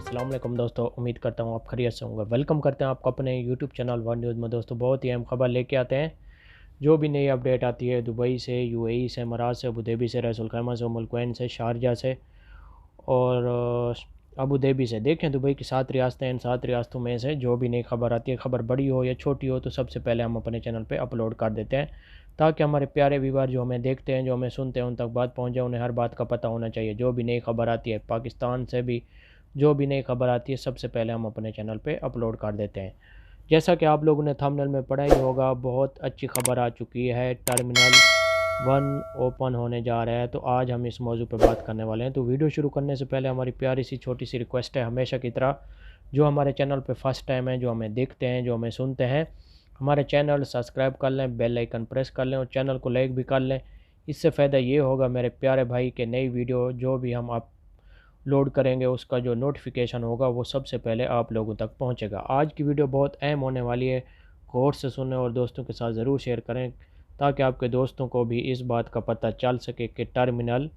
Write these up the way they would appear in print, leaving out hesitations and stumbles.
अस्सलाम वालेकुम दोस्तों, उम्मीद करता हूँ आप खैरियत से होंगे। वेलकम करते हैं आपको अपने यूट्यूब चैनल वन न्यूज़ में। दोस्तों बहुत ही अहम खबर लेके आते हैं। जो भी नई अपडेट आती है दुबई से, यूएई से, इमारात से, अबू धाबी से, रसूल खैमा से, उम्मुल कुवैन से, शारजा से और अबू धाबी से। देखें दुबई की 7 रियासतें, इन 7 रियासतों में से जो भी नई खबर आती है, खबर बड़ी हो या छोटी हो, तो सबसे पहले हम अपने चैनल पे अपलोड कर देते हैं ताकि हमारे प्यारे व्यूअर जो हमें देखते हैं, जो हमें सुनते हैं, उन तक बात पहुँचे। उन्हें हर बात का पता होना चाहिए। जो भी नई खबर आती है पाकिस्तान से भी, जो भी नई खबर आती है, सबसे पहले हम अपने चैनल पे अपलोड कर देते हैं। जैसा कि आप लोगों ने थंबनेल में पढ़ा ही होगा, बहुत अच्छी खबर आ चुकी है। टर्मिनल 1 ओपन होने जा रहा है, तो आज हम इस मौजू पे बात करने वाले हैं। तो वीडियो शुरू करने से पहले हमारी प्यारी सी छोटी सी रिक्वेस्ट है, हमेशा की तरह जो हमारे चैनल पे फर्स्ट टाइम है, जो हमें देखते हैं, जो हमें सुनते हैं, हमारे चैनल सब्सक्राइब कर लें, बेल आइकन प्रेस कर लें और चैनल को लाइक भी कर लें। इससे फ़ायदा ये होगा मेरे प्यारे भाई के नई वीडियो जो भी हम आप लोड करेंगे उसका जो नोटिफिकेशन होगा वो सबसे पहले आप लोगों तक पहुंचेगा। आज की वीडियो बहुत अहम होने वाली है, गौर से सुनें और दोस्तों के साथ ज़रूर शेयर करें ताकि आपके दोस्तों को भी इस बात का पता चल सके कि टर्मिनल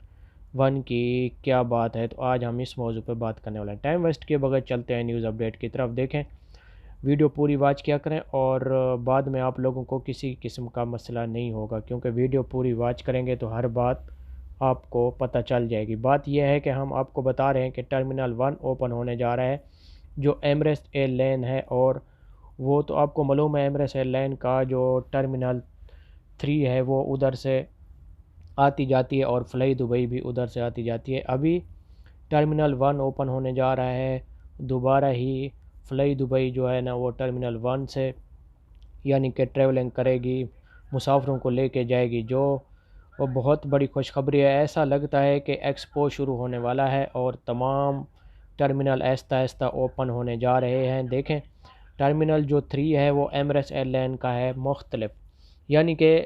1 की क्या बात है। तो आज हम इस मौजू पर बात करने वाले हैं। टाइम वेस्ट किए बगैर चलते हैं न्यूज़ अपडेट की तरफ। देखें, वीडियो पूरी वॉच किया करें और बाद में आप लोगों को किसी किस्म का मसला नहीं होगा, क्योंकि वीडियो पूरी वॉच करेंगे तो हर बात आपको पता चल जाएगी। बात यह है कि हम आपको बता रहे हैं कि टर्मिनल 1 ओपन होने जा रहा है, जो एमरेट्स एयरलाइन है। और वो तो आपको मालूम है, एमरेट्स एयरलाइन का जो टर्मिनल 3 है वो उधर से आती जाती है और फ्लाई दुबई भी उधर से आती जाती है। अभी टर्मिनल 1 ओपन होने जा रहा है, दोबारा ही फ्लाई दुबई जो है ना वो टर्मिनल 1 से यानी कि ट्रैवलिंग करेगी, मुसाफिरों को लेके जाएगी, जो वो बहुत बड़ी खुशखबरी है। ऐसा लगता है कि एक्सपो शुरू होने वाला है और तमाम टर्मिनल आहिस्ता आहिस्ता ओपन होने जा रहे हैं। देखें, टर्मिनल जो 3 है वो एमरेट्स एयरलाइन का है मुख्तलिफ, यानी कि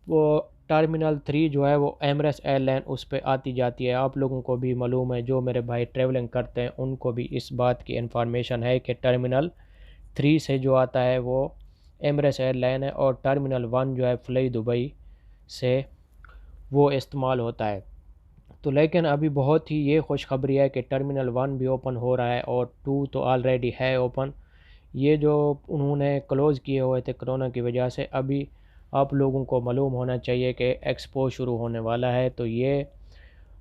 वो टर्मिनल 3 जो है वो एमरेट्स एयरलाइन उस पर आती जाती है। आप लोगों को भी मालूम है, जो मेरे भाई ट्रैवलिंग करते हैं उनको भी इस बात की इन्फॉर्मेशन है कि टर्मिनल 3 से जो आता है वो एमरेट्स एयरलाइन है और टर्मिनल 1 जो है फ्लाई दुबई से वो इस्तेमाल होता है। तो लेकिन अभी बहुत ही ये खुशखबरी है कि टर्मिनल 1 भी ओपन हो रहा है और 2 तो ऑलरेडी है ओपन। ये जो उन्होंने क्लोज़ किए हुए थे कोरोना की वजह से, अभी आप लोगों को मालूम होना चाहिए कि एक्सपो शुरू होने वाला है। तो ये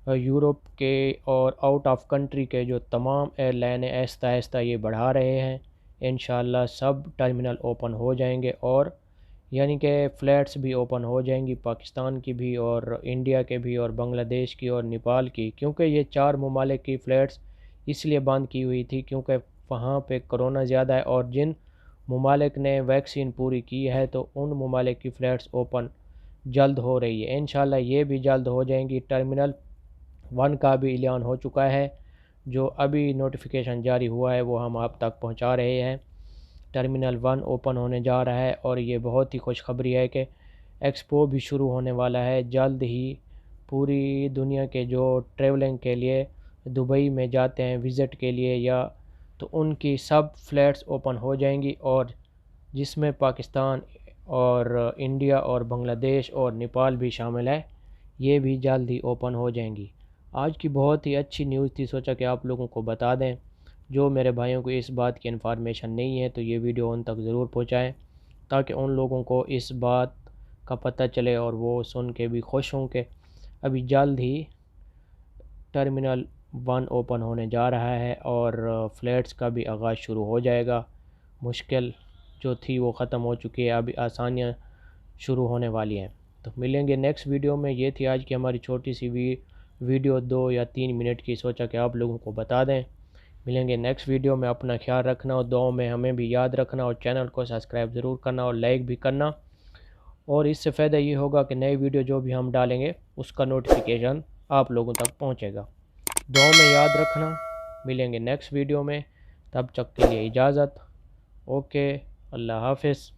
यूरोप के और आउट ऑफ कंट्री के जो तमाम एयरलाइनें आहिस्ता आहिस्ता ये बढ़ा रहे हैं। इंशाल्लाह सब टर्मिनल ओपन हो जाएंगे और यानी कि फ़्लाइट्स भी ओपन हो जाएंगी, पाकिस्तान की भी और इंडिया के भी और बांग्लादेश की और नेपाल की। क्योंकि ये 4 ममालिक की फ़्लाइट्स इसलिए बंद की हुई थी क्योंकि वहाँ पे कोरोना ज़्यादा है और जिन ममालिक ने वैक्सीन पूरी की है तो उन ममालिक की फ़्लाइट्स ओपन जल्द हो रही है। इंशाल्लाह ये भी जल्द हो जाएंगी। टर्मिनल 1 का भी ऐलान हो चुका है, जो अभी नोटिफिकेशन जारी हुआ है वो हम आप तक पहुँचा रहे हैं। टर्मिनल 1 ओपन होने जा रहा है और ये बहुत ही खुशखबरी है कि एक्सपो भी शुरू होने वाला है जल्द ही। पूरी दुनिया के जो ट्रैवलिंग के लिए दुबई में जाते हैं विज़िट के लिए या, तो उनकी सब फ्लाइट्स ओपन हो जाएंगी और जिसमें पाकिस्तान और इंडिया और बांग्लादेश और नेपाल भी शामिल है, ये भी जल्द ही ओपन हो जाएंगी। आज की बहुत ही अच्छी न्यूज़ थी, सोचा कि आप लोगों को बता दें। जो मेरे भाइयों को इस बात की इन्फॉर्मेशन नहीं है तो ये वीडियो उन तक ज़रूर पहुंचाएं ताकि उन लोगों को इस बात का पता चले और वो सुन के भी खुश हों कि अभी जल्द ही टर्मिनल 1 ओपन होने जा रहा है और फ़्लाइट्स का भी आगाज़ शुरू हो जाएगा। मुश्किल जो थी वो ख़त्म हो चुकी है, अभी आसानियाँ शुरू होने वाली हैं। तो मिलेंगे नेक्स्ट वीडियो में। ये थी आज की हमारी छोटी सी वीडियो 2 या 3 मिनट की, सोचा कि आप लोगों को बता दें। मिलेंगे नेक्स्ट वीडियो में। अपना ख्याल रखना और दुआओं में हमें भी याद रखना और चैनल को सब्सक्राइब ज़रूर करना और लाइक भी करना। और इससे फ़ायदा ये होगा कि नई वीडियो जो भी हम डालेंगे उसका नोटिफिकेशन आप लोगों तक पहुंचेगा। दुआओं में याद रखना। मिलेंगे नेक्स्ट वीडियो में, तब तक के लिए इजाज़त। ओके, अल्लाह हाफ़िज़।